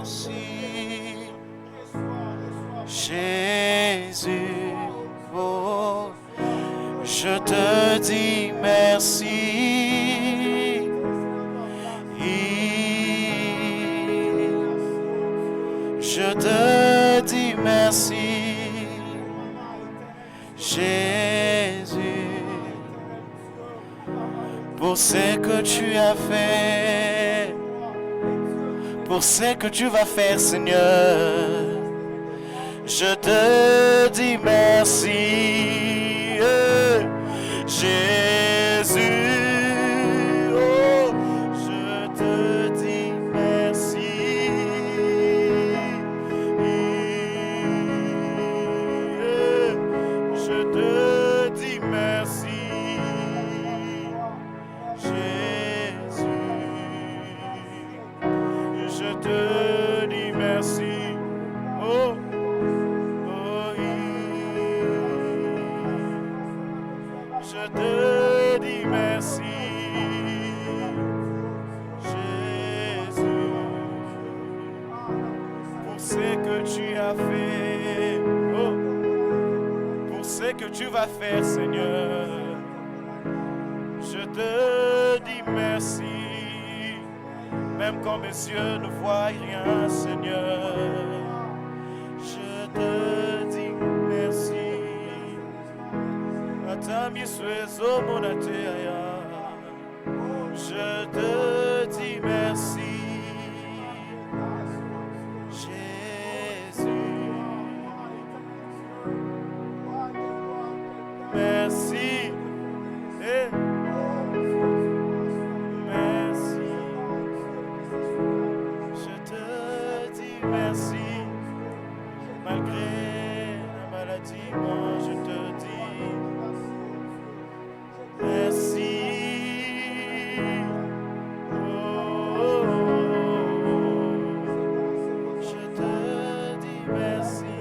merci. Jésus, oh, je te dis merci. Je te dis merci, Jésus, pour ce que tu as fait, pour ce que tu vas faire, Seigneur. Je te dis merci, Jésus. Oh, je te dis merci. Je te dis merci, Jésus. Je te dis merci. Oh. Je te dis merci, Jésus, pour ce que tu as fait, oh, pour ce que tu vas faire, Seigneur. Je te dis merci, même quand mes yeux ne voient rien, Seigneur. Je te dis merci. Je te dis merci, Jésus. Merci, merci. Je te dis merci, malgré la maladie, moi je te dis merci. Oh, je te dis merci.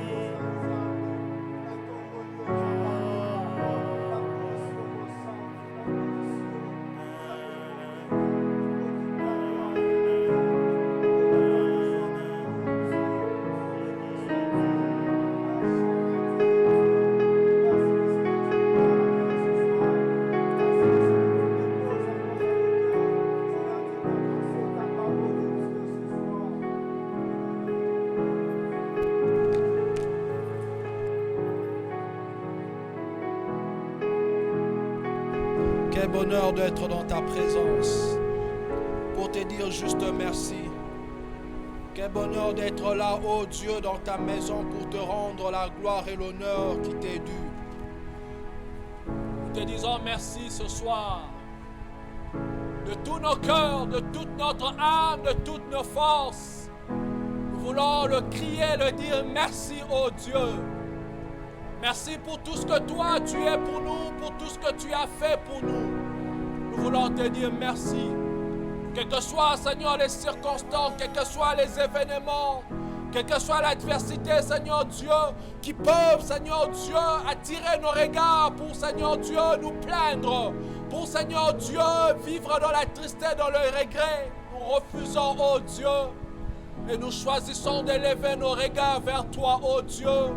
Quel bonheur d'être dans ta présence pour te dire juste merci. Quel bonheur d'être là, ô Dieu, dans ta maison pour te rendre la gloire et l'honneur qui t'est dû. Nous te disons merci ce soir. De tous nos cœurs, de toute notre âme, de toutes nos forces. Nous voulons le crier, le dire merci, ô Dieu. Merci pour tout ce que toi tu es pour nous, pour tout ce que tu as fait pour nous. Nous voulons te dire merci. Quelles que soient, Seigneur, les circonstances, quels que soient les événements, quelle que soit l'adversité, Seigneur Dieu, qui peuvent, Seigneur Dieu, attirer nos regards pour, Seigneur Dieu, nous plaindre, pour, Seigneur Dieu, vivre dans la tristesse, dans le regret. Nous refusons, ô Dieu, et nous choisissons d'élever nos regards vers toi, ô Dieu,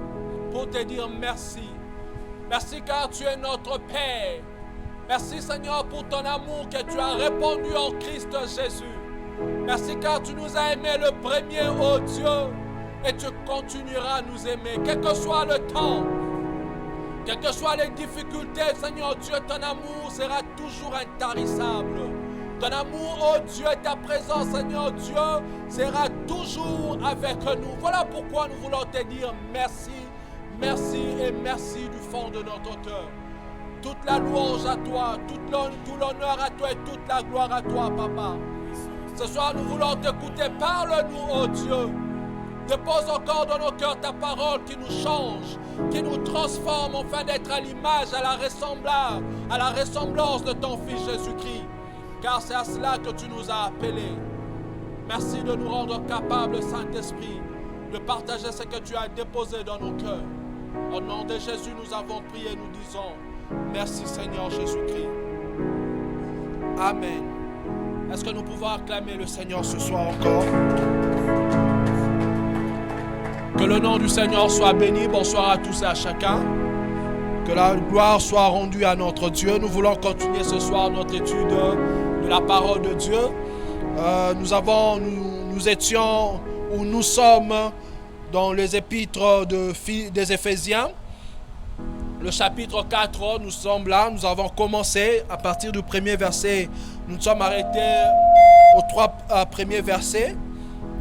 pour te dire merci. Merci car tu es notre Père. Merci Seigneur pour ton amour que tu as répandu en Christ Jésus. Merci car tu nous as aimés le premier, ô Dieu, et tu continueras à nous aimer. Quel que soit le temps, quelles que soient les difficultés, Seigneur Dieu, ton amour sera toujours intarissable. Ton amour, ô Dieu, et ta présence, Seigneur Dieu, sera toujours avec nous. Voilà pourquoi nous voulons te dire merci. Merci et merci du fond de notre cœur. Toute la louange à toi, tout l'honneur à toi et toute la gloire à toi, Papa. Ce soir, nous voulons t'écouter. Parle-nous, oh Dieu. Dépose encore dans nos cœurs ta parole qui nous change, qui nous transforme afin d'être à l'image, à la ressemblance de ton Fils Jésus-Christ. Car c'est à cela que tu nous as appelés. Merci de nous rendre capables, Saint-Esprit, de partager ce que tu as déposé dans nos cœurs. Au nom de Jésus, nous avons prié et nous disons merci Seigneur Jésus-Christ. Amen. Est-ce que nous pouvons acclamer le Seigneur ce soir encore? Que le nom du Seigneur soit béni. Bonsoir à tous et à chacun. Que la gloire soit rendue à notre Dieu. Nous voulons continuer ce soir notre étude de la parole de Dieu. Nous étions où nous sommes dans les épîtres des Éphésiens. Le chapitre 4, nous sommes là. Nous avons commencé à partir du premier verset. Nous nous sommes arrêtés aux 3 premiers versets.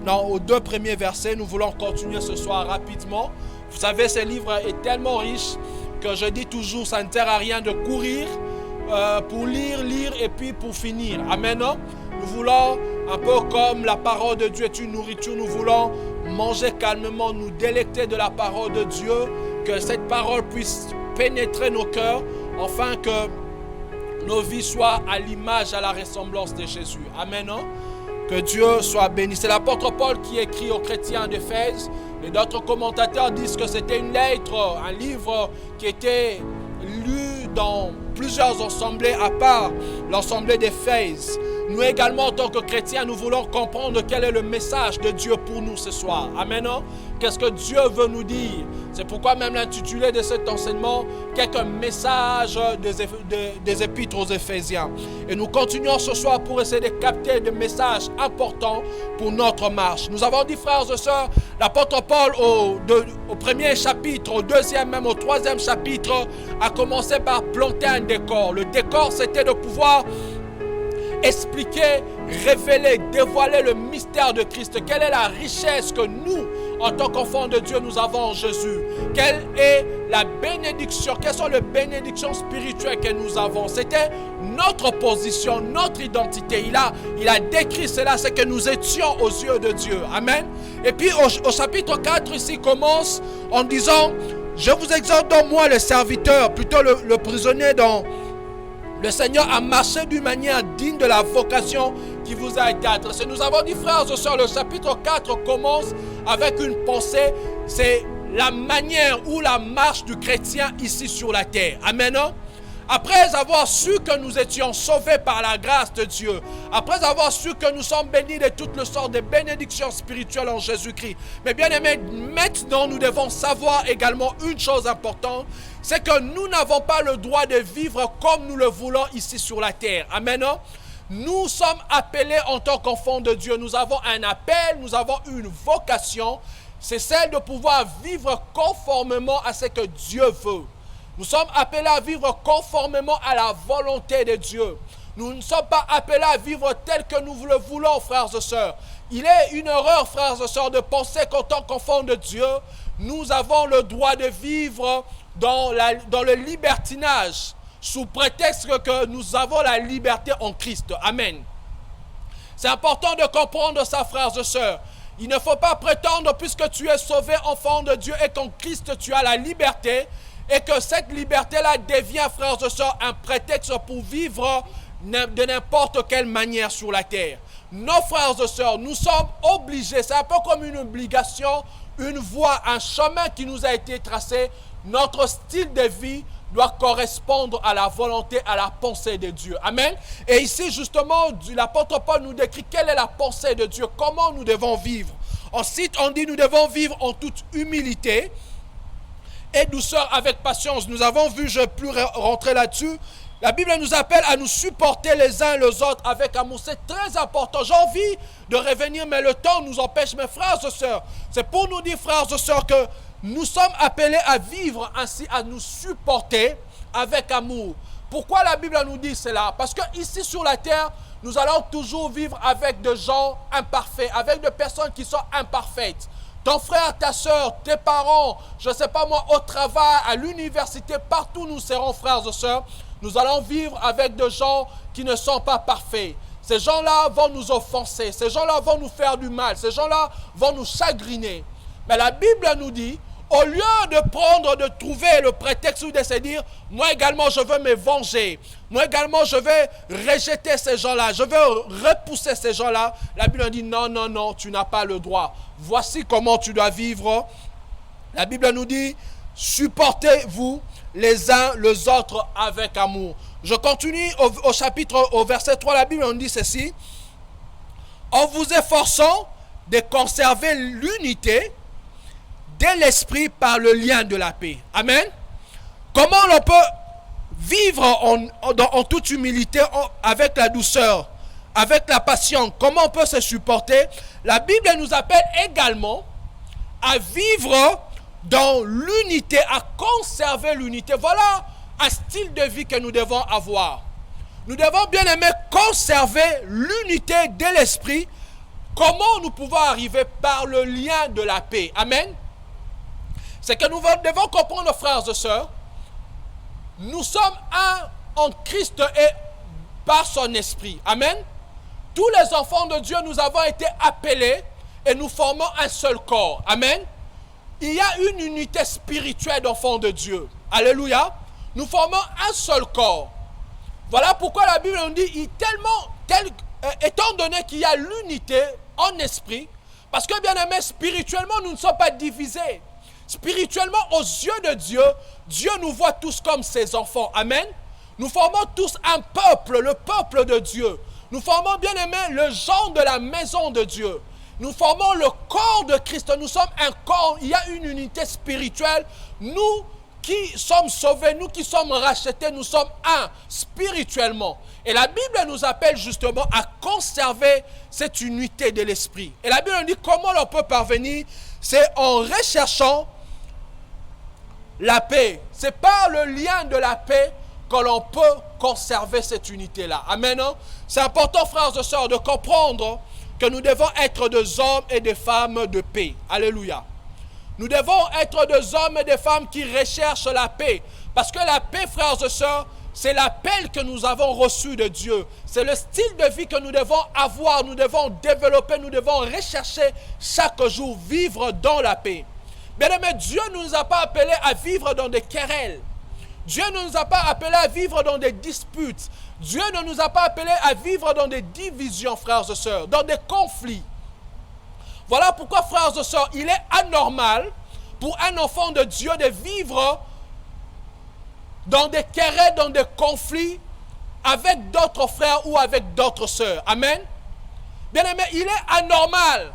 Non, aux 2 premiers versets. Nous voulons continuer ce soir rapidement. Vous savez, ce livre est tellement riche que je dis toujours, ça ne sert à rien de courir pour lire et puis pour finir. Amen. Nous voulons, un peu comme la parole de Dieu est une nourriture, nous voulons manger calmement, nous délecter de la parole de Dieu, que cette parole puisse pénétrer nos cœurs, afin que nos vies soient à l'image, à la ressemblance de Jésus. Amen. Que Dieu soit béni. C'est l'apôtre Paul qui écrit aux chrétiens d'Éphèse. Et d'autres commentateurs disent que c'était une lettre, un livre qui était lu dans plusieurs assemblées à part l'assemblée d'Éphèse. Nous également, en tant que chrétiens, nous voulons comprendre quel est le message de Dieu pour nous ce soir. Amen. Qu'est-ce que Dieu veut nous dire? C'est pourquoi même l'intitulé de cet enseignement, quelques messages des épîtres aux Éphésiens. Et nous continuons ce soir pour essayer de capter des messages importants pour notre marche. Nous avons dit, frères et sœurs, l'apôtre Paul au premier chapitre, au deuxième, même au troisième chapitre, a commencé par planter un décor. Le décor, c'était de pouvoir expliquer, révéler, dévoiler le mystère de Christ. Quelle est la richesse que nous, en tant qu'enfants de Dieu, nous avons en Jésus? Quelle est la bénédiction? Quelles sont les bénédictions spirituelles que nous avons? C'était notre position, notre identité. Il a décrit cela, c'est que nous étions aux yeux de Dieu. Amen. Et puis au chapitre 4, ici, commence en disant, je vous exhorte donc moi, le serviteur, plutôt le prisonnier dont le Seigneur a marché d'une manière digne de la vocation qui vous a été adressée. Nous avons dit, frères et sœurs, le chapitre 4 commence avec une pensée. C'est la manière ou la marche du chrétien ici sur la terre. Amen. Après avoir su que nous étions sauvés par la grâce de Dieu, après avoir su que nous sommes bénis de toutes les sortes de bénédictions spirituelles en Jésus-Christ, mais bien aimés, maintenant nous devons savoir également une chose importante, c'est que nous n'avons pas le droit de vivre comme nous le voulons ici sur la terre. Amen. Nous sommes appelés en tant qu'enfants de Dieu. Nous avons un appel, nous avons une vocation. C'est celle de pouvoir vivre conformément à ce que Dieu veut. Nous sommes appelés à vivre conformément à la volonté de Dieu. Nous ne sommes pas appelés à vivre tel que nous le voulons, frères et sœurs. Il est une erreur, frères et sœurs, de penser qu'en tant qu'enfants de Dieu, nous avons le droit de vivre dans le libertinage, sous prétexte que nous avons la liberté en Christ. Amen. C'est important de comprendre ça, frères et sœurs. Il ne faut pas prétendre, puisque tu es sauvé, enfant de Dieu, et qu'en Christ tu as la liberté, et que cette liberté-là devient, frères et sœurs, un prétexte pour vivre de n'importe quelle manière sur la terre. Nos frères et sœurs, nous sommes obligés, c'est un peu comme une obligation, une voie, un chemin qui nous a été tracé. Notre style de vie doit correspondre à la volonté, à la pensée de Dieu. Amen. Et ici, justement, l'apôtre Paul nous décrit quelle est la pensée de Dieu, comment nous devons vivre. Ensuite, on dit nous devons vivre en toute humilité et douceur avec patience. Nous avons vu, je ne vais plus rentrer là-dessus. La Bible nous appelle à nous supporter les uns les autres avec amour. C'est très important. J'ai envie de revenir, mais le temps nous empêche. Mes frères et sœurs, c'est pour nous dire, frères et sœurs, que nous sommes appelés à vivre ainsi, à nous supporter avec amour. Pourquoi la Bible nous dit cela? Parce que ici sur la terre, nous allons toujours vivre avec des gens imparfaits, avec des personnes qui sont imparfaites. Ton frère, ta soeur, tes parents, je ne sais pas moi, au travail, à l'université, partout nous serons frères et sœurs. Nous allons vivre avec des gens qui ne sont pas parfaits. Ces gens-là vont nous offenser, ces gens-là vont nous faire du mal, ces gens-là vont nous chagriner. Mais la Bible nous dit, au lieu de trouver le prétexte ou de se dire, moi également je veux me venger, moi également je vais rejeter ces gens-là, je vais repousser ces gens-là, la Bible dit, non, non, non, tu n'as pas le droit. Voici comment tu dois vivre. La Bible nous dit, supportez-vous les uns les autres avec amour. Je continue au verset 3, la Bible nous dit ceci, en vous efforçant de conserver l'unité de l'esprit par le lien de la paix. Amen. Comment on peut vivre en toute humilité, avec la douceur, avec la patience? Comment on peut se supporter? La Bible nous appelle également à vivre dans l'unité, à conserver l'unité. Voilà un style de vie que nous devons avoir. Nous devons bien aimer conserver l'unité de l'esprit. Comment nous pouvons arriver? Par le lien de la paix. Amen. C'est que nous devons comprendre, frères et sœurs, nous sommes un en Christ et par son esprit. Amen. Tous les enfants de Dieu, nous avons été appelés et nous formons un seul corps. Amen. Il y a une unité spirituelle d'enfants de Dieu. Alléluia. Nous formons un seul corps. Voilà pourquoi la Bible nous dit, étant donné qu'il y a l'unité en esprit, parce que bien aimé, spirituellement, nous ne sommes pas divisés. Spirituellement, aux yeux de Dieu, Dieu nous voit tous comme ses enfants. Amen. Nous formons tous un peuple, le peuple de Dieu. Nous formons, bien aimé, le genre de la maison de Dieu. Nous formons le corps de Christ. Nous sommes un corps. Il y a une unité spirituelle. Nous qui sommes sauvés, nous qui sommes rachetés, nous sommes un spirituellement. Et la Bible nous appelle justement à conserver cette unité de l'esprit. Et la Bible nous dit comment on peut parvenir. C'est en recherchant la paix. C'est par le lien de la paix que l'on peut conserver cette unité-là. Amen. C'est important, frères et sœurs, de comprendre que nous devons être des hommes et des femmes de paix. Alléluia. Nous devons être des hommes et des femmes qui recherchent la paix. Parce que la paix, frères et sœurs, c'est l'appel que nous avons reçu de Dieu. C'est le style de vie que nous devons avoir, nous devons développer, nous devons rechercher chaque jour, vivre dans la paix. Bien-aimés, Dieu ne nous a pas appelés à vivre dans des querelles. Dieu ne nous a pas appelés à vivre dans des disputes. Dieu ne nous a pas appelés à vivre dans des divisions, frères et sœurs, dans des conflits. Voilà pourquoi, frères et sœurs, il est anormal pour un enfant de Dieu de vivre dans des querelles, dans des conflits avec d'autres frères ou avec d'autres sœurs. Amen. Bien-aimé, il est anormal.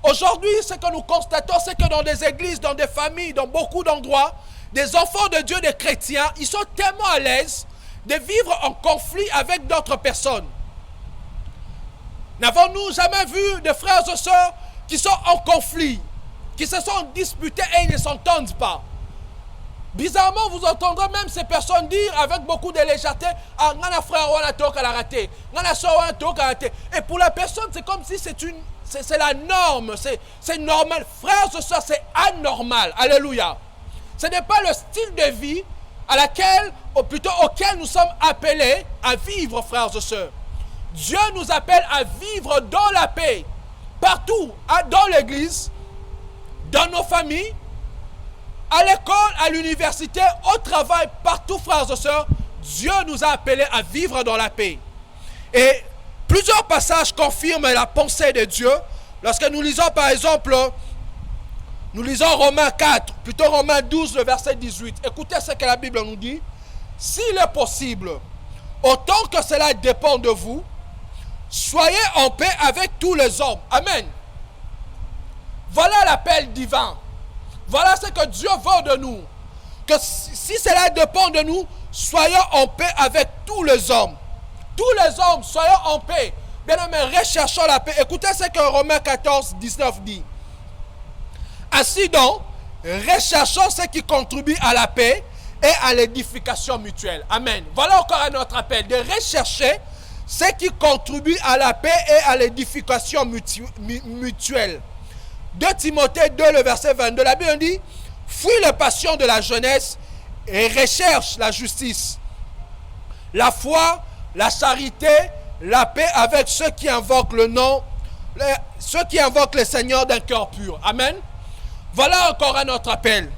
Aujourd'hui, ce que nous constatons, c'est que dans des églises, dans des familles, dans beaucoup d'endroits, des enfants de Dieu, des chrétiens, ils sont tellement à l'aise de vivre en conflit avec d'autres personnes. N'avons-nous jamais vu des frères et sœurs qui sont en conflit, qui se sont disputés et ils ne s'entendent pas? Bizarrement, vous entendrez même ces personnes dire avec beaucoup de légèreté, « Ah, ngana frère, on a tort à la rater. Ngana soeur, on a tort à la rater. » Et pour la personne, c'est comme si c'est la norme, c'est normal. Frères et sœurs, c'est anormal. Alléluia. Ce n'est pas le style de vie à laquelle, ou plutôt auquel nous sommes appelés à vivre, frères et sœurs. Dieu nous appelle à vivre dans la paix, partout, dans l'église, dans nos familles, à l'école, à l'université, au travail, partout, frères et sœurs. Dieu nous a appelés à vivre dans la paix. Et plusieurs passages confirment la pensée de Dieu. Lorsque nous lisons, par exemple, nous lisons Romains 4, plutôt Romains 12, le verset 18. Écoutez ce que la Bible nous dit. S'il est possible, autant que cela dépend de vous, soyez en paix avec tous les hommes. Amen. Voilà l'appel divin. Voilà ce que Dieu veut de nous. Que si cela dépend de nous, soyons en paix avec tous les hommes. Tous les hommes, soyons en paix. Bien aimé, recherchons la paix. Écoutez ce que Romains 14, 19 dit. Ainsi donc, recherchons ce qui contribue à la paix et à l'édification mutuelle. Amen. Voilà encore un autre appel, de rechercher ce qui contribue à la paix et à l'édification mutuelle. 2 Timothée 2, le verset 22, la Bible dit, « Fuis les passions de la jeunesse et recherche la justice, la foi, la charité, la paix avec ceux qui invoquent le nom, ceux qui invoquent le Seigneur d'un cœur pur. » Amen. Voilà encore un autre appel,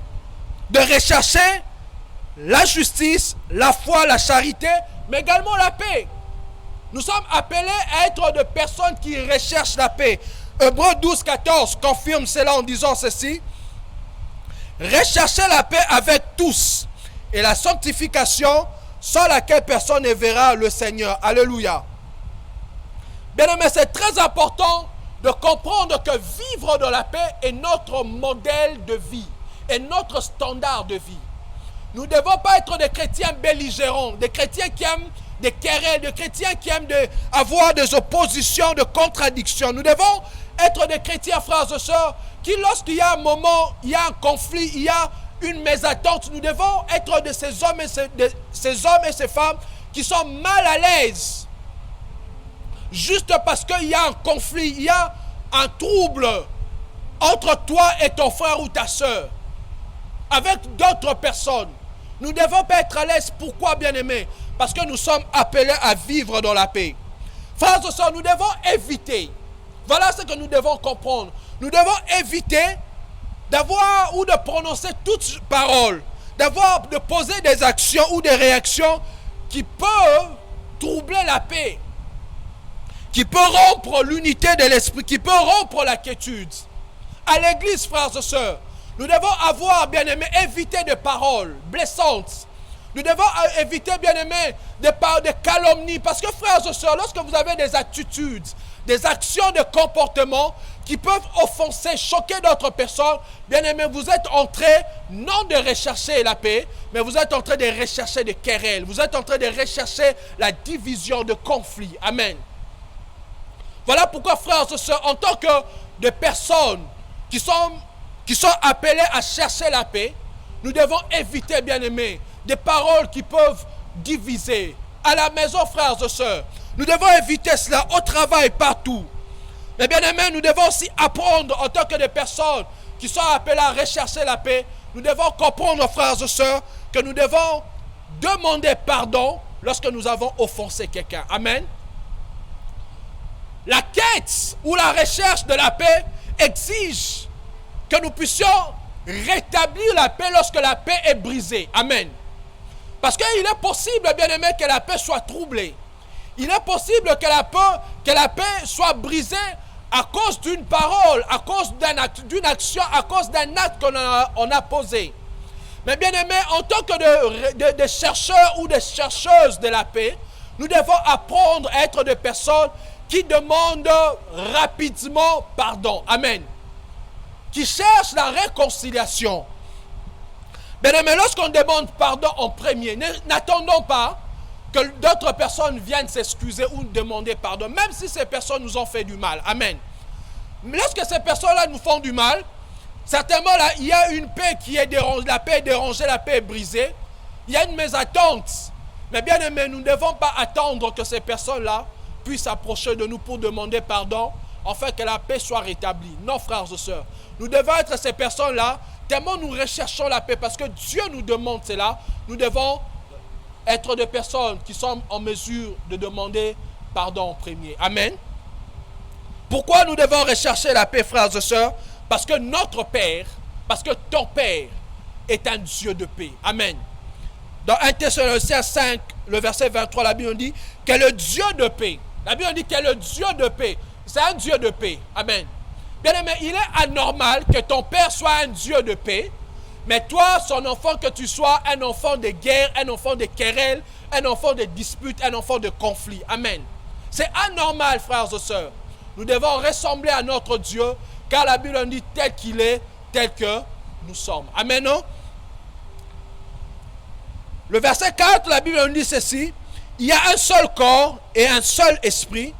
de rechercher la justice, la foi, la charité, mais également la paix. Nous sommes appelés à être des personnes qui recherchent la paix. Hébreux 12, 14 confirme cela en disant ceci. Recherchez la paix avec tous et la sanctification sans laquelle personne ne verra le Seigneur. Alléluia. Bien aimé, c'est très important de comprendre que vivre dans la paix est notre modèle de vie, est notre standard de vie. Nous ne devons pas être des chrétiens belligérants, des chrétiens qui aiment des querelles, des chrétiens qui aiment avoir des oppositions, des contradictions. Nous devons être des chrétiens, frères et sœurs, qui lorsqu'il y a un moment, il y a un conflit, il y a une mésattente, nous devons être de ces hommes et ces femmes qui sont mal à l'aise. Juste parce qu'il y a un conflit, il y a un trouble entre toi et ton frère ou ta sœur, avec d'autres personnes. Nous ne devons pas être à l'aise. Pourquoi, bien-aimés? Parce que nous sommes appelés à vivre dans la paix. Frères et sœurs, nous devons éviter. Voilà ce que nous devons comprendre. Nous devons éviter d'avoir ou de prononcer toute parole, de poser des actions ou des réactions qui peuvent troubler la paix, qui peut rompre l'unité de l'esprit, qui peut rompre la quiétude. À l'église, frères et sœurs, nous devons avoir, bien-aimés, éviter des paroles blessantes. Nous devons éviter, bien-aimés, des calomnies. Parce que, frères et sœurs, lorsque vous avez des attitudes, des actions, des comportements qui peuvent offenser, choquer d'autres personnes, bien-aimés, vous êtes en train, non de rechercher la paix, mais vous êtes en train de rechercher des querelles. Vous êtes en train de rechercher la division, de conflits. Amen. Voilà pourquoi, frères et sœurs, en tant que des personnes qui sont appelées à chercher la paix, nous devons éviter, bien-aimés, des paroles qui peuvent diviser. À la maison, frères et sœurs, nous devons éviter cela au travail, partout. Mais bien-aimés, nous devons aussi apprendre en tant que des personnes qui sont appelées à rechercher la paix. Nous devons comprendre, frères et sœurs, que nous devons demander pardon lorsque nous avons offensé quelqu'un. Amen. La quête ou la recherche de la paix exige que nous puissions rétablir la paix lorsque la paix est brisée. Amen. Parce qu'il est possible, bien-aimé, que la paix soit troublée. Il est possible que la paix soit brisée à cause d'une parole, à cause d'une action, à cause d'un acte qu'on a posé. Mais bien-aimé, en tant que de chercheurs ou de chercheuses de la paix, nous devons apprendre à être des personnes qui demandent rapidement pardon. Amen. Qui cherchent la réconciliation. Bien-aimé, lorsqu'on demande pardon en premier, n'attendons pas que d'autres personnes viennent s'excuser ou demander pardon, même si ces personnes nous ont fait du mal. Amen. Mais lorsque ces personnes-là nous font du mal, certainement là, il y a une paix qui est dérangée, la paix est dérangée, la paix est brisée. Il y a une mésattente. Mais bien aimé, nous ne devons pas attendre que ces personnes-là puissent s'approcher de nous pour demander pardon, afin que la paix soit rétablie. Non, frères et sœurs. Nous devons être ces personnes-là, tellement nous recherchons la paix, parce que Dieu nous demande cela. Nous devons être des personnes qui sont en mesure de demander pardon en premier. Amen. Pourquoi nous devons rechercher la paix, frères et sœurs? Parce que notre Père, parce que ton Père est un Dieu de paix. Amen. Dans 1 Thessaloniciens 5, le verset 23, la Bible dit que le Dieu de paix. La Bible dit que le Dieu de paix, c'est un Dieu de paix. Amen. Bien aimé, il est anormal que ton Père soit un Dieu de paix, mais toi, son enfant, que tu sois un enfant de guerre, un enfant de querelle, un enfant de dispute, un enfant de conflit. Amen. C'est anormal, frères et sœurs. Nous devons ressembler à notre Dieu, car la Bible dit tel qu'il est, tel que nous sommes. Amen. Non? Le verset 4, la Bible dit ceci: il y a un seul corps et un seul esprit,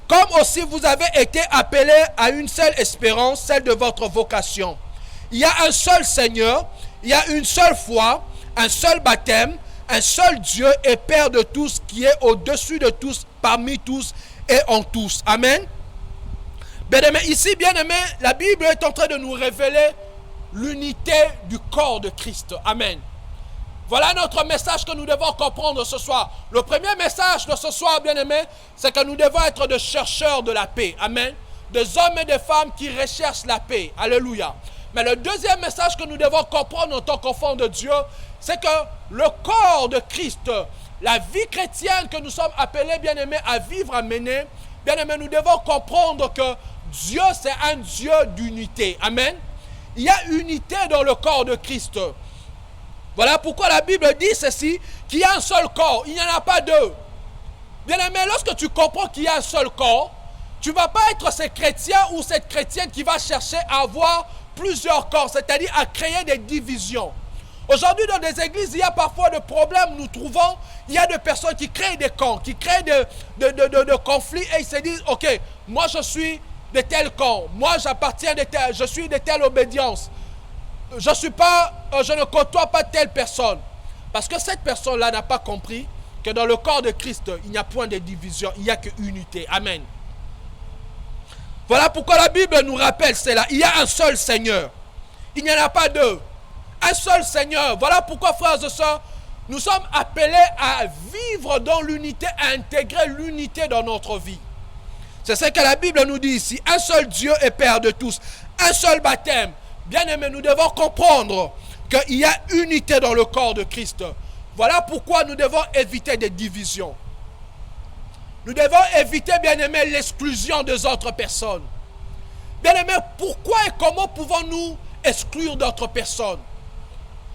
comme aussi vous avez été appelés à une seule espérance, celle de votre vocation. Il y a un seul Seigneur, il y a une seule foi, un seul baptême, un seul Dieu et Père de tous, qui est au-dessus de tous, parmi tous et en tous. Amen. Bien-aimé, ici, bien-aimé, la Bible est en train de nous révéler l'unité du corps de Christ. Amen. Voilà notre message que nous devons comprendre ce soir. Le premier message de ce soir, bien-aimé, c'est que nous devons être des chercheurs de la paix. Amen. Des hommes et des femmes qui recherchent la paix. Alléluia. Mais le deuxième message que nous devons comprendre en tant qu'enfants de Dieu, c'est que le corps de Christ, la vie chrétienne que nous sommes appelés, bien-aimés, à vivre, à mener, bien-aimés, nous devons comprendre que Dieu, c'est un Dieu d'unité. Amen. Il y a unité dans le corps de Christ. Voilà pourquoi la Bible dit ceci, qu'il y a un seul corps, il n'y en a pas deux. Bien-aimé, lorsque tu comprends qu'il y a un seul corps, Tu ne vas pas être ce chrétien ou cette chrétienne qui va chercher à avoir plusieurs corps, c'est-à-dire à créer des divisions. Aujourd'hui, dans des églises, il y a parfois des problèmes, nous trouvons, il y a des personnes qui créent des camps, qui créent de conflits et ils se disent, ok, moi je suis de tel camp, moi j'appartiens de tel, je suis de telle obédience, je ne côtoie pas telle personne. Parce que cette personne-là n'a pas compris que dans le corps de Christ, il n'y a point de division, il n'y a que unité. Amen. Voilà pourquoi la Bible nous rappelle cela. Il y a un seul Seigneur. Il n'y en a pas deux. Un seul Seigneur. Voilà pourquoi, frères et sœurs, nous sommes appelés à vivre dans l'unité, à intégrer l'unité dans notre vie. C'est ce que la Bible nous dit ici. Un seul Dieu et Père de tous. Un seul baptême. Bien-aimés, nous devons comprendre qu'il y a unité dans le corps de Christ. Voilà pourquoi nous devons éviter des divisions. Nous devons éviter, bien-aimés, l'exclusion des autres personnes. Bien-aimés, pourquoi et comment pouvons-nous exclure d'autres personnes?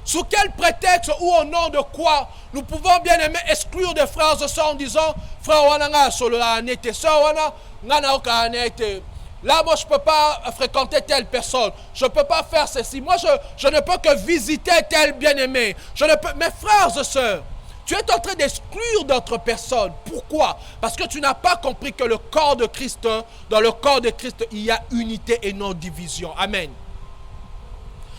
Sous quel prétexte ou au nom de quoi nous pouvons, bien-aimés, exclure des frères et sœurs en disant « Frère Wananga, sœur Wana, là, moi, je ne peux pas fréquenter telle personne. Je ne peux pas faire ceci. Moi, je ne peux que visiter tel bien-aimé. Mes frères et sœurs, tu es en train d'exclure d'autres personnes. Pourquoi? Parce que tu n'as pas compris que le corps de Christ, dans le corps de Christ, il y a unité et non division. Amen.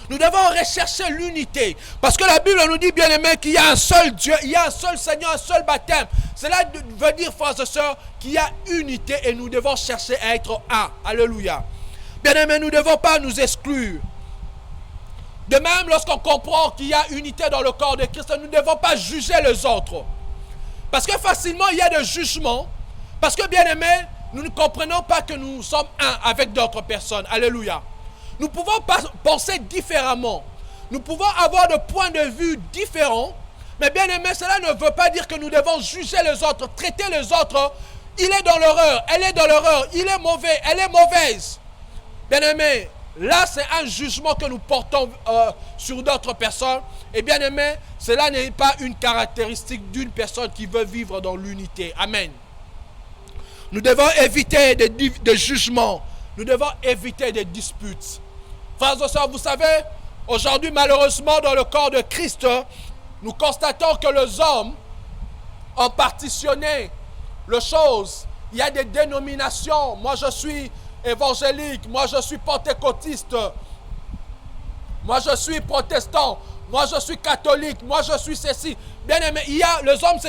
Nous devons rechercher l'unité. Parce que la Bible nous dit, bien aimé, qu'il y a un seul Dieu, il y a un seul Seigneur, un seul baptême. Cela veut dire, frères et sœurs, qu'il y a unité et nous devons chercher à être un. Alléluia. Bien aimé, nous ne devons pas nous exclure. De même, lorsqu'on comprend qu'il y a unité dans le corps de Christ, nous ne devons pas juger les autres. Parce que facilement, il y a des jugements. Parce que, bien aimé, nous ne comprenons pas que nous sommes un avec d'autres personnes. Alléluia. Nous pouvons penser différemment. Nous pouvons avoir des points de vue différents. Mais bien aimé, cela ne veut pas dire que nous devons juger les autres, traiter les autres. Il est dans l'erreur, elle est dans l'erreur, il est mauvais, elle est mauvaise. Bien aimé, là c'est un jugement que nous portons sur d'autres personnes. Et bien aimé, cela n'est pas une caractéristique d'une personne qui veut vivre dans l'unité. Amen. Nous devons éviter des jugements. Nous devons éviter des disputes. Frères et sœurs, vous savez, aujourd'hui malheureusement dans le corps de Christ, nous constatons que les hommes ont partitionné les choses. Il y a des dénominations. Moi je suis évangélique, moi je suis pentecôtiste, moi je suis protestant, moi je suis catholique, moi je suis ceci. Bien aimé, les hommes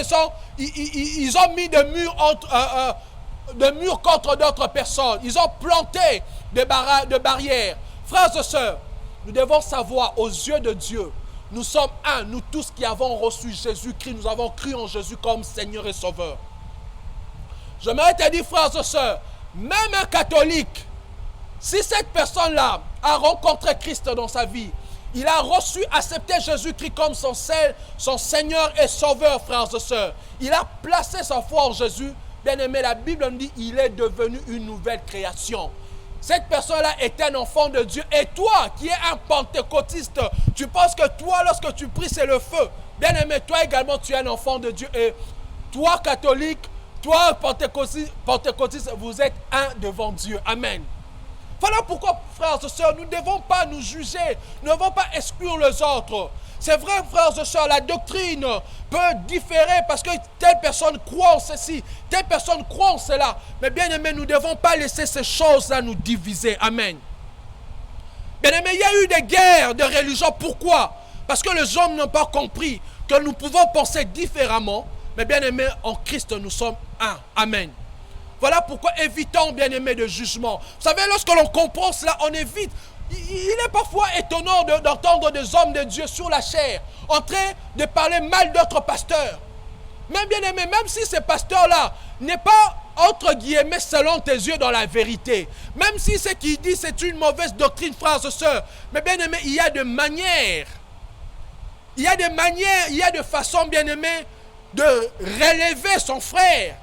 ils ont mis des murs contre d'autres personnes. Ils ont planté des barrières. Frères et sœurs, nous devons savoir aux yeux de Dieu, nous sommes un, nous tous qui avons reçu Jésus-Christ, nous avons cru en Jésus comme Seigneur et Sauveur. J'aimerais te dire, frères et sœurs, même un catholique, si cette personne-là a rencontré Christ dans sa vie, il a accepté Jésus-Christ comme son Seigneur et Sauveur, frères et sœurs. Il a placé sa foi en Jésus. Bien aimé, la Bible nous dit qu'il est devenu une nouvelle création. Cette personne-là est un enfant de Dieu. Et toi, qui es un pentecôtiste, tu penses que toi, lorsque tu pries, c'est le feu. Bien aimé, toi également, tu es un enfant de Dieu. Et toi, catholique, toi, pentecôtiste, vous êtes un devant Dieu. Amen. Voilà pourquoi, frères et sœurs, nous ne devons pas nous juger. Nous ne devons pas exclure les autres. C'est vrai, frères et sœurs, la doctrine peut différer parce que telle personne croit en ceci, telle personne croit en cela. Mais bien aimé, nous ne devons pas laisser ces choses-là nous diviser. Amen. Bien aimé, il y a eu des guerres de religion. Pourquoi? Parce que les hommes n'ont pas compris que nous pouvons penser différemment. Mais bien aimé, en Christ, nous sommes un. Amen. Voilà pourquoi évitons, bien aimé, de jugement. Vous savez, lorsque l'on comprend cela, on évite. Il est parfois étonnant d'entendre des hommes de Dieu sur la chair en train de parler mal d'autres pasteurs. Même bien aimé, même si ce pasteur-là n'est pas, entre guillemets, selon tes yeux dans la vérité, même si ce qu'il dit c'est une mauvaise doctrine, frères et sœurs, mais bien aimé, il y a des manières, il y a des façons, bien aimé, de relever son frère.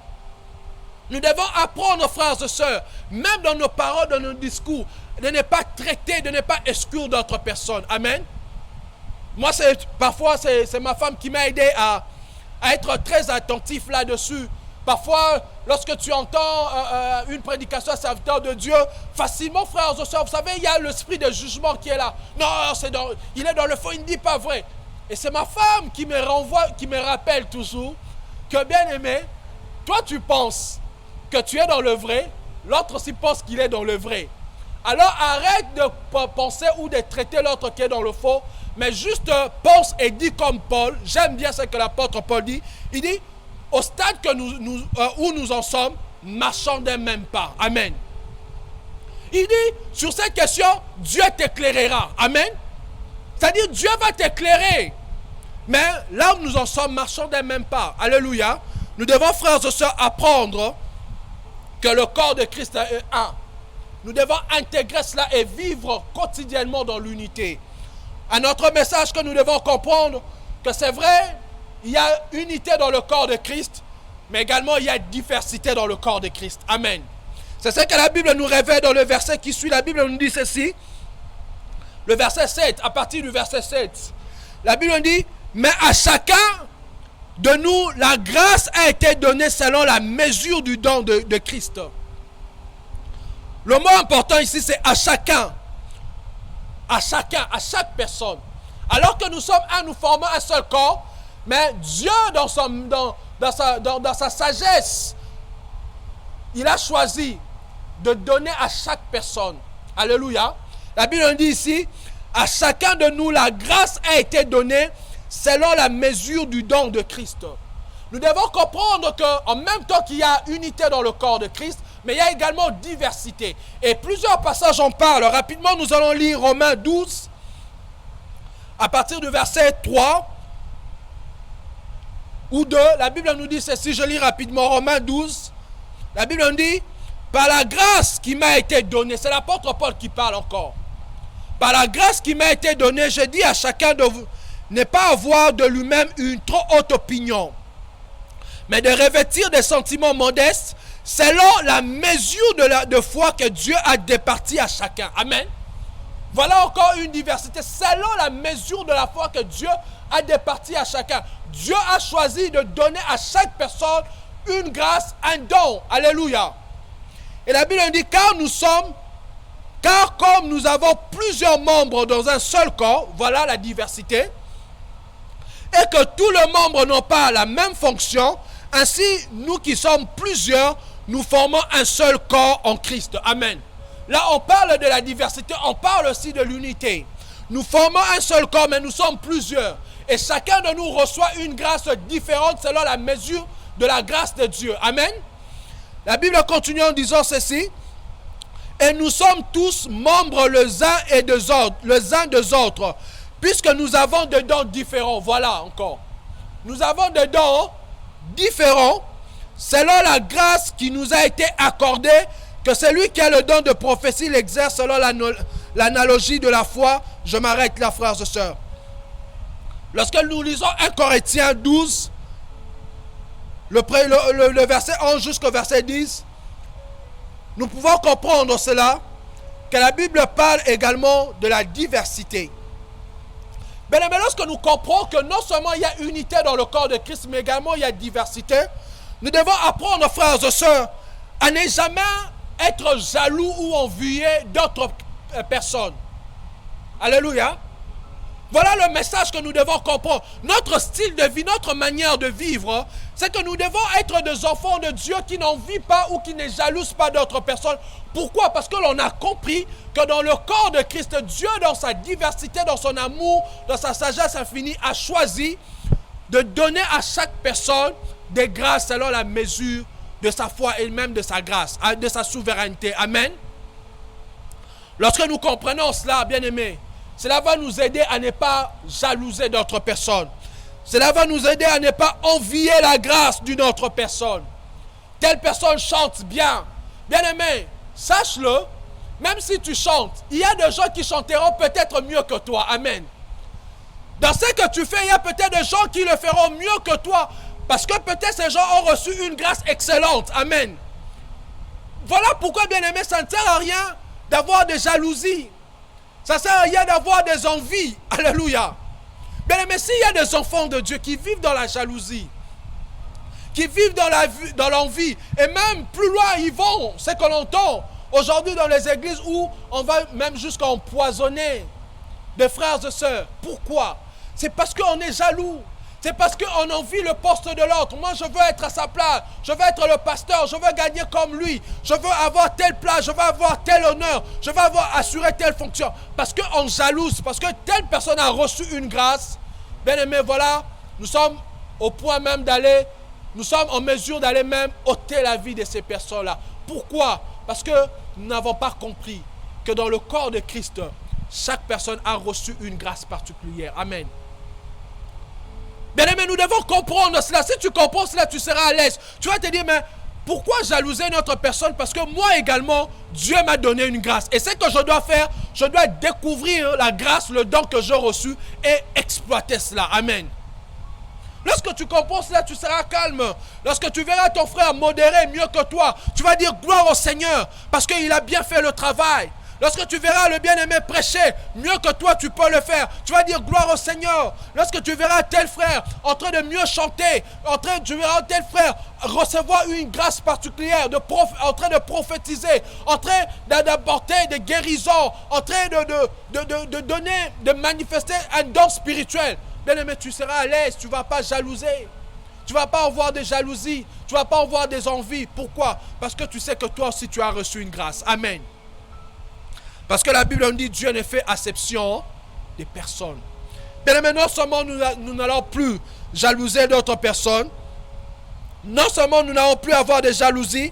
Nous devons apprendre, frères et sœurs, même dans nos paroles, dans nos discours, de ne pas traiter, de ne pas exclure d'autres personnes. Amen. Moi, parfois, c'est ma femme qui m'a aidé à être très attentif là-dessus. Parfois, lorsque tu entends une prédication à serviteur de Dieu, facilement, frères et sœurs, vous savez, il y a l'esprit de jugement qui est là. Non, il est dans le faux, il ne dit pas vrai. Et c'est ma femme qui me renvoie, qui me rappelle toujours que, bien aimé, toi tu penses que tu es dans le vrai, l'autre aussi pense qu'il est dans le vrai. Alors arrête de penser ou de traiter l'autre qui est dans le faux, mais juste pense et dis comme Paul. J'aime bien ce que l'apôtre Paul dit. Il dit, au stade que où nous en sommes, marchons d'un même pas. Amen. Il dit, sur cette question, Dieu t'éclairera. Amen. C'est-à-dire, Dieu va t'éclairer. Mais là où nous en sommes, marchons d'un même pas. Alléluia. Nous devons, frères et sœurs, apprendre que le corps de Christ est un. Nous devons intégrer cela et vivre quotidiennement dans l'unité. Un autre message que nous devons comprendre, que c'est vrai, il y a unité dans le corps de Christ, mais également il y a diversité dans le corps de Christ. Amen. C'est ce que la Bible nous révèle dans le verset qui suit. La Bible nous dit ceci. Le verset 7, à partir du verset 7. La Bible nous dit, mais à chacun de nous, la grâce a été donnée selon la mesure du don de Christ. Le mot important ici, c'est à chacun. À chacun, à chaque personne. Alors que nous sommes un, nous formons un seul corps, mais Dieu, dans sa sagesse, il a choisi de donner à chaque personne. Alléluia. La Bible nous dit ici, à chacun de nous, la grâce a été donnée selon la mesure du don de Christ. Nous devons comprendre qu'en même temps qu'il y a unité dans le corps de Christ, mais il y a également diversité. Et plusieurs passages en parlent. Rapidement, nous allons lire Romains 12, à partir du verset 3 ou 2. La Bible nous dit ceci, je lis rapidement Romains 12. La Bible nous dit, par la grâce qui m'a été donnée, c'est l'apôtre Paul qui parle encore. Par la grâce qui m'a été donnée, je dis à chacun de vous, ne pas avoir de lui-même une trop haute opinion, mais de revêtir des sentiments modestes, selon la mesure de foi que Dieu a départie à chacun. Amen. Voilà encore une diversité. Selon la mesure de la foi que Dieu a départie à chacun. Dieu a choisi de donner à chaque personne une grâce, un don. Alléluia. Et la Bible dit, car comme nous avons plusieurs membres dans un seul corps, voilà la diversité, et que tous les membres n'ont pas la même fonction, ainsi nous qui sommes plusieurs, nous formons un seul corps en Christ. Amen. Là, on parle de la diversité, on parle aussi de l'unité. Nous formons un seul corps, mais nous sommes plusieurs. Et chacun de nous reçoit une grâce différente selon la mesure de la grâce de Dieu. Amen. La Bible continue en disant ceci. Et nous sommes tous membres les uns des autres, puisque nous avons des dons différents. Voilà encore. Nous avons des dons différents, selon la grâce qui nous a été accordée, que celui qui a le don de prophétie l'exerce selon l'analogie de la foi. Je m'arrête là, frères et sœurs. Lorsque nous lisons 1 Corinthiens 12, le verset 11 jusqu'au verset 10, nous pouvons comprendre cela, que la Bible parle également de la diversité. Mais lorsque nous comprenons que non seulement il y a unité dans le corps de Christ, mais également il y a diversité, nous devons apprendre, frères et sœurs, à ne jamais être jaloux ou envieux d'autres personnes. Alléluia. Voilà le message que nous devons comprendre. Notre style de vie, notre manière de vivre, c'est que nous devons être des enfants de Dieu qui n'envient pas ou qui ne jalousent pas d'autres personnes. Pourquoi? Parce que l'on a compris que dans le corps de Christ, Dieu, dans sa diversité, dans son amour, dans sa sagesse infinie, a choisi de donner à chaque personne des grâces selon la mesure de sa foi et même de sa grâce, de sa souveraineté. Amen. Lorsque nous comprenons cela, bien-aimés, cela va nous aider à ne pas jalouser d'autres personnes. Cela va nous aider à ne pas envier la grâce d'une autre personne. Telle personne chante bien. Bien-aimé, sache-le, même si tu chantes, il y a des gens qui chanteront peut-être mieux que toi. Amen. Dans ce que tu fais, il y a peut-être des gens qui le feront mieux que toi. Parce que peut-être ces gens ont reçu une grâce excellente. Amen. Voilà pourquoi, bien-aimé, ça ne sert à rien d'avoir des jalousies. Ça ne sert à rien d'avoir des envies. Alléluia. Bien aimé, s'il y a des enfants de Dieu qui vivent dans la jalousie, qui vivent dans l'envie. Et même plus loin, ils vont. C'est qu'on entend aujourd'hui dans les églises où on va même jusqu'à empoisonner des frères et sœurs. Pourquoi? C'est parce qu'on est jaloux. C'est parce qu'on envie le poste de l'autre. Moi, je veux être à sa place. Je veux être le pasteur. Je veux gagner comme lui. Je veux avoir telle place. Je veux avoir tel honneur. Je veux assurer telle fonction. Parce qu'on jalouse. Parce que telle personne a reçu une grâce. Bien aimé, voilà. Nous sommes au point même d'aller. Nous sommes en mesure d'aller même ôter la vie de ces personnes-là. Pourquoi? Parce que nous n'avons pas compris que dans le corps de Christ, chaque personne a reçu une grâce particulière. Amen. Bien aimé, nous devons comprendre cela. Si tu comprends cela, tu seras à l'aise. Tu vas te dire, mais pourquoi jalouser une autre personne? Parce que moi également, Dieu m'a donné une grâce. Et ce que je dois faire, je dois découvrir la grâce, le don que j'ai reçu et exploiter cela. Amen. Lorsque tu comprends cela, tu seras calme. Lorsque tu verras ton frère modéré mieux que toi, tu vas dire gloire au Seigneur parce qu'il a bien fait le travail. Lorsque tu verras le bien-aimé prêcher mieux que toi, tu peux le faire. Tu vas dire gloire au Seigneur. Lorsque tu verras tel frère en train de mieux chanter, tu verras tel frère recevoir une grâce particulière, en train de prophétiser, en train d'apporter des guérisons, en train de donner, de manifester un don spirituel. Bien-aimé, tu seras à l'aise, tu ne vas pas jalouser. Tu ne vas pas avoir des jalousies, tu ne vas pas avoir des envies. Pourquoi? Parce que tu sais que toi aussi tu as reçu une grâce. Amen. Parce que la Bible nous dit Dieu ne fait acception des personnes. Bien aimé, non seulement nous n'allons plus jalouser d'autres personnes, non seulement nous n'allons plus avoir de jalousie,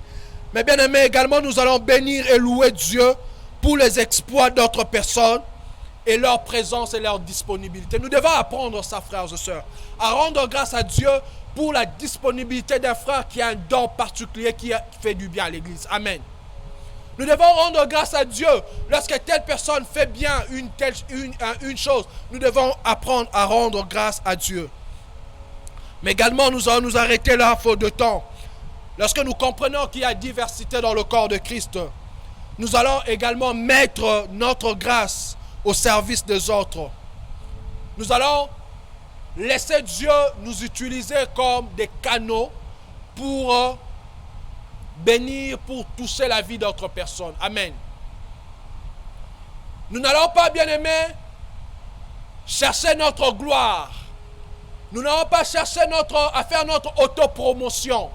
mais bien aimé, également nous allons bénir et louer Dieu pour les exploits d'autres personnes et leur présence et leur disponibilité. Nous devons apprendre ça, frères et sœurs, à rendre grâce à Dieu pour la disponibilité d'un frère qui a un don particulier qui fait du bien à l'église. Amen. Nous devons rendre grâce à Dieu lorsque telle personne fait bien une chose. Nous devons apprendre à rendre grâce à Dieu. Mais également, nous allons nous arrêter là, faute de temps. Lorsque nous comprenons qu'il y a diversité dans le corps de Christ, nous allons également mettre notre grâce au service des autres. Nous allons laisser Dieu nous utiliser comme des canaux pour bénir, pour toucher la vie d'autres personnes. Amen. Nous n'allons pas, bien aimés, chercher notre gloire. Nous n'allons pas chercher à faire notre autopromotion.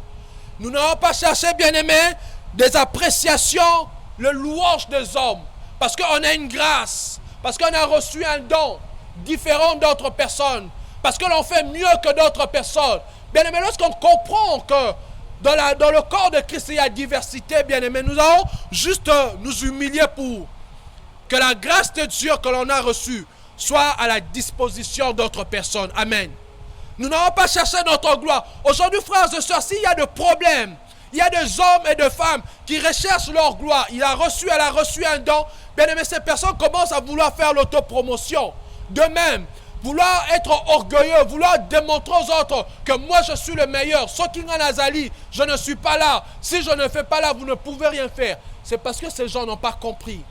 Nous n'allons pas chercher, bien aimés, des appréciations, le louange des hommes. Parce qu'on a une grâce, parce qu'on a reçu un don différent d'autres personnes, parce que l'on fait mieux que d'autres personnes. Bien aimés, lorsqu'on comprend que dans le corps de Christ, il y a diversité, bien aimé. Nous allons juste nous humilier pour que la grâce de Dieu que l'on a reçue soit à la disposition d'autres personnes. Amen. Nous n'allons pas chercher notre gloire. Aujourd'hui, frères et sœurs, s'il y a des problèmes, il y a des hommes et des femmes qui recherchent leur gloire. Elle a reçu un don. Bien aimé, ces personnes commencent à vouloir faire l'autopromotion. De même, vouloir être orgueilleux, vouloir démontrer aux autres que moi je suis le meilleur. Sokinga Nazali, je ne suis pas là. Si je ne fais pas là, vous ne pouvez rien faire. C'est parce que ces gens n'ont pas compris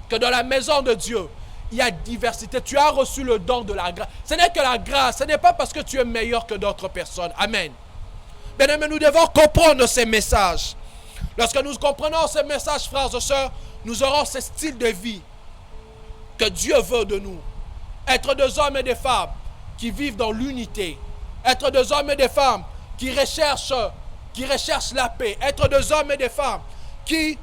que dans la maison de Dieu, il y a diversité. Tu as reçu le don de la grâce. Ce n'est que la grâce. Ce n'est pas parce que tu es meilleur que d'autres personnes. Amen. Bien aimé, nous devons comprendre ces messages. Lorsque nous comprenons ces messages, frères et sœurs, nous aurons ce style de vie que Dieu veut de nous. Être des hommes et des femmes qui vivent dans l'unité. Être des hommes et des femmes qui recherchent la paix. Être des hommes et des femmes qui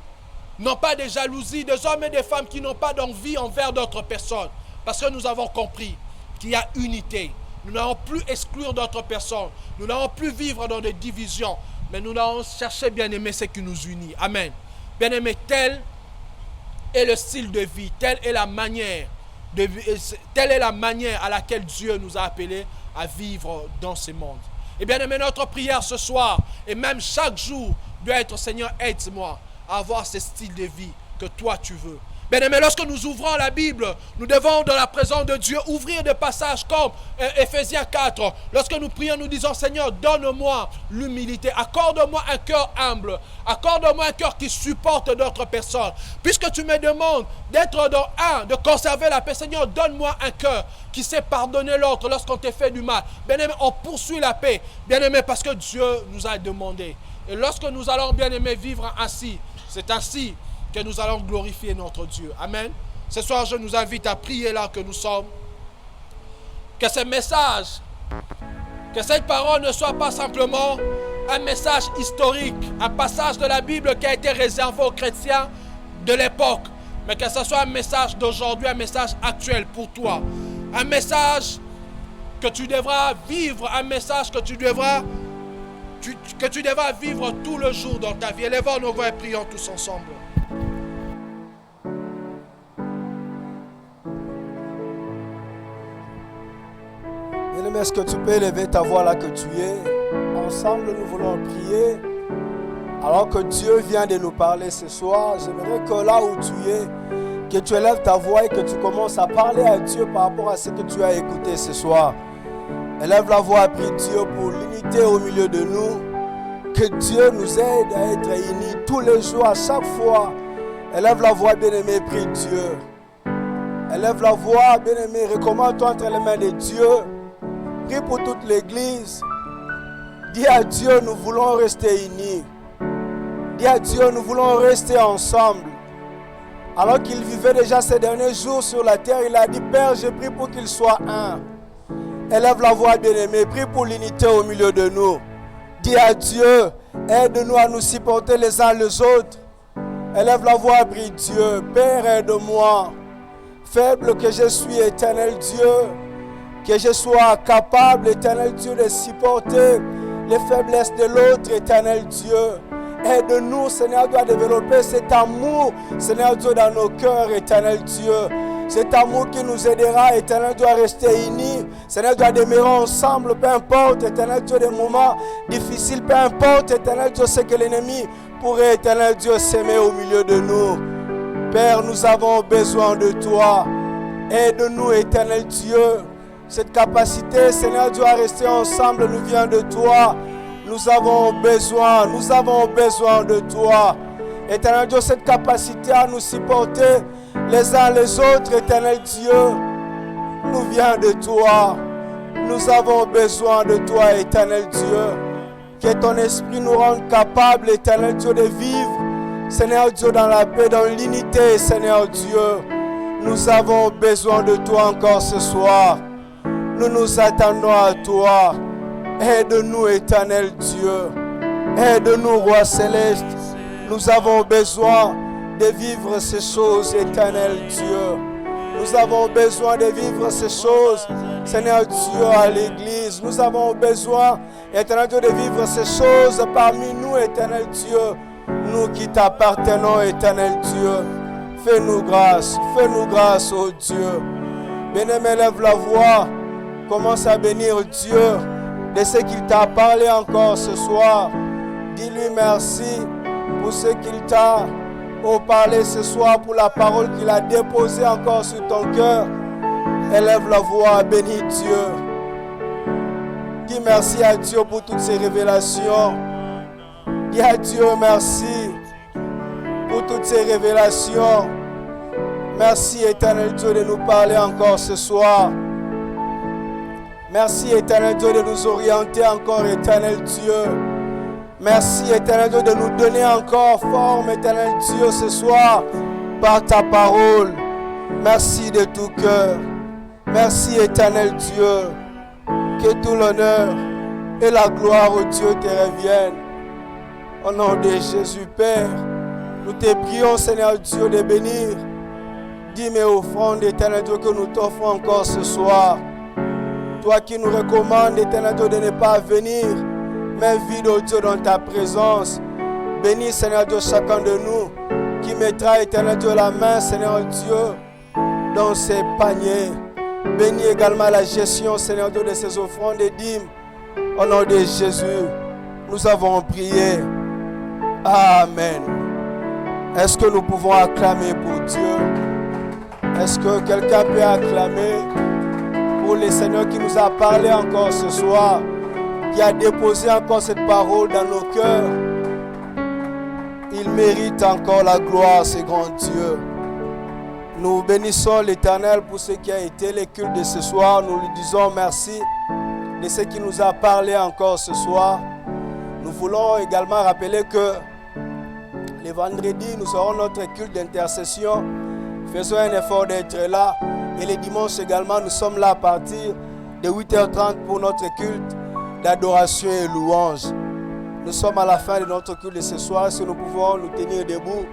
n'ont pas de jalousie. Des hommes et des femmes qui n'ont pas d'envie envers d'autres personnes. Parce que nous avons compris qu'il y a unité. Nous n'allons plus exclure d'autres personnes. Nous n'allons plus vivre dans des divisions. Mais nous allons chercher, bien aimé, ce qui nous unit. Amen. Bien aimé, tel est le style de vie. Telle est la manière à laquelle Dieu nous a appelés à vivre dans ce monde. Et bien aimé, notre prière ce soir et même chaque jour doit être: Seigneur, aide-moi à avoir ce style de vie que toi tu veux. Bien-aimés, lorsque nous ouvrons la Bible, nous devons, dans la présence de Dieu, ouvrir des passages comme Ephésiens 4. Lorsque nous prions, nous disons, Seigneur, donne-moi l'humilité. Accorde-moi un cœur humble. Accorde-moi un cœur qui supporte d'autres personnes. Puisque tu me demandes d'être dans de conserver la paix, Seigneur, donne-moi un cœur qui sait pardonner l'autre lorsqu'on te fait du mal. Bien-aimés, on poursuit la paix. Bien-aimés, parce que Dieu nous a demandé. Et lorsque nous allons, bien-aimés, vivre ainsi, c'est ainsi que nous allons glorifier notre Dieu. Amen. Ce soir, je nous invite à prier là que nous sommes. Que ce message, que cette parole ne soit pas simplement un message historique, un passage de la Bible qui a été réservé aux chrétiens de l'époque, mais que ce soit un message d'aujourd'hui, un message actuel pour toi. Un message que tu devras vivre, un message que tu devras vivre tout le jour dans ta vie. Élevons nos voix et prions tous ensemble. Bien-aimé, est-ce que tu peux élever ta voix là que tu es? Ensemble, nous voulons prier. Alors que Dieu vient de nous parler ce soir, j'aimerais que là où tu es, que tu élèves ta voix et que tu commences à parler à Dieu par rapport à ce que tu as écouté ce soir. Élève la voix, prie Dieu pour l'unité au milieu de nous. Que Dieu nous aide à être unis tous les jours, à chaque fois. Élève la voix, bien-aimé, prie Dieu. Élève la voix, bien-aimé, recommande-toi entre les mains de Dieu. Prie pour toute l'Église. Dis à Dieu, nous voulons rester unis. Dis à Dieu, nous voulons rester ensemble. Alors qu'il vivait déjà ces derniers jours sur la terre, il a dit, Père, je prie pour qu'il soit un. Élève la voix, bien-aimé, prie pour l'unité au milieu de nous. Dis à Dieu, aide-nous à nous supporter les uns les autres. Élève la voix, prie Dieu. Père, aide-moi. Faible que je suis, éternel Dieu. Que je sois capable, éternel Dieu, de supporter les faiblesses de l'autre, éternel Dieu. Aide-nous, Seigneur Dieu, à développer cet amour, Seigneur Dieu, dans nos cœurs, éternel Dieu. Cet amour qui nous aidera, éternel Dieu, à rester unis. Seigneur Dieu, à demeurer ensemble, peu importe, éternel Dieu, des moments difficiles, peu importe, éternel Dieu, ce que l'ennemi pourrait, éternel Dieu, s'aimer au milieu de nous. Père, nous avons besoin de toi. Aide-nous, éternel Dieu. Cette capacité, Seigneur Dieu, à rester ensemble nous vient de toi. Nous avons besoin de toi. Éternel Dieu, cette capacité à nous supporter les uns les autres, éternel Dieu, nous vient de toi. Nous avons besoin de toi, éternel Dieu. Que ton esprit nous rende capables, éternel Dieu, de vivre, Seigneur Dieu, dans la paix, dans l'unité, Seigneur Dieu. Nous avons besoin de toi encore ce soir. Nous nous attendons à toi. Aide-nous, éternel Dieu. Aide-nous, Roi Céleste. Nous avons besoin de vivre ces choses, éternel Dieu. Nous avons besoin de vivre ces choses, Seigneur Dieu, à l'église. Nous avons besoin, éternel Dieu, de vivre ces choses parmi nous, éternel Dieu. Nous qui t'appartenons, éternel Dieu. Fais-nous grâce, oh Dieu. Bien-aimé, lève la voix. Commence à bénir Dieu de ce qu'il t'a parlé encore ce soir. Dis-lui merci pour ce qu'il t'a parlé ce soir, pour la parole qu'il a déposée encore sur ton cœur. Élève la voix, bénis Dieu. Dis merci à Dieu pour toutes ces révélations. Dis à Dieu merci pour toutes ces révélations. Merci, éternel Dieu, de nous parler encore ce soir. Merci, éternel Dieu, de nous orienter encore, éternel Dieu. Merci, éternel Dieu, de nous donner encore forme, éternel Dieu, ce soir, par ta parole. Merci de tout cœur. Merci, éternel Dieu. Que tout l'honneur et la gloire au Dieu te reviennent. Au nom de Jésus, Père, nous te prions, Seigneur Dieu, de bénir. Dis mes offrandes, éternel Dieu, que nous t'offrons encore ce soir. Toi qui nous recommandes, éternel Dieu, de ne pas venir, mais vide, oh Dieu, dans ta présence. Bénis, Seigneur Dieu, chacun de nous qui mettra, éternel Dieu, la main, Seigneur Dieu, dans ses paniers. Bénis également la gestion, Seigneur Dieu, de ces offrandes et dîmes. Au nom de Jésus, nous avons prié. Amen. Est-ce que nous pouvons acclamer pour Dieu? Est-ce que quelqu'un peut acclamer pour le Seigneur qui nous a parlé encore ce soir, qui a déposé encore cette parole dans nos cœurs? Il mérite encore la gloire, ce grand Dieu. Nous bénissons l'Éternel pour ce qui a été le culte de ce soir. Nous lui disons merci de ce qui nous a parlé encore ce soir. Nous voulons également rappeler que le vendredi, nous aurons notre culte d'intercession. Faisons un effort d'être là. Et le dimanche également, nous sommes là à partir de 8h30 pour notre culte d'adoration et louange. Nous sommes à la fin de notre culte de ce soir. Si nous pouvons nous tenir debout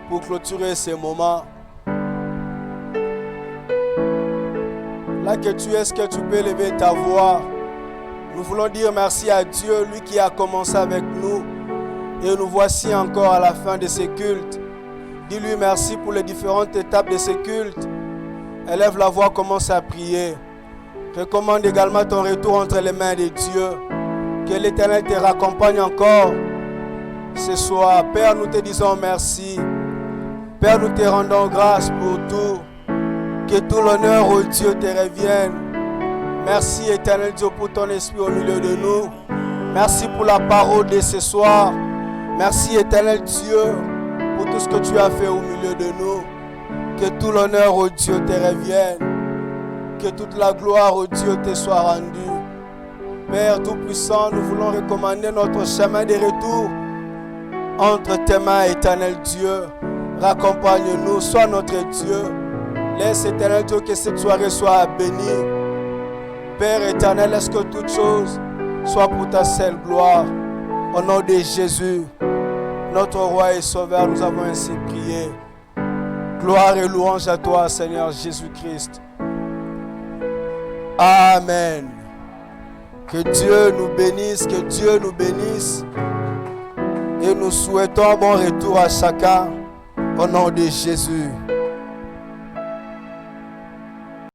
pour clôturer ce moment. Là que tu es, est-ce que tu peux lever ta voix? Nous voulons dire merci à Dieu, lui qui a commencé avec nous. Et nous voici encore à la fin de ce culte. Dis-lui merci pour les différentes étapes de ce culte. Élève la voix, commence à prier. Recommande également ton retour entre les mains de Dieu. Que l'Éternel te raccompagne encore ce soir. Père, nous te disons merci. Père, nous te rendons grâce pour tout. Que tout l'honneur au Dieu te revienne. Merci Éternel Dieu pour ton esprit au milieu de nous. Merci pour la parole de ce soir. Merci Éternel Dieu pour tout ce que tu as fait au milieu de nous. Que tout l'honneur au Dieu te revienne. Que toute la gloire au Dieu te soit rendue. Père Tout-Puissant, nous voulons recommander notre chemin de retour entre tes mains, Éternel Dieu. Raccompagne-nous, sois notre Dieu. Laisse Éternel Dieu que cette soirée soit bénie. Père éternel, laisse que toute chose soit pour ta seule gloire. Au nom de Jésus, notre roi et sauveur, nous avons ainsi prié. Gloire et louange à toi, Seigneur Jésus-Christ. Amen. Que Dieu nous bénisse, que Dieu nous bénisse. Et nous souhaitons un bon retour à chacun au nom de Jésus.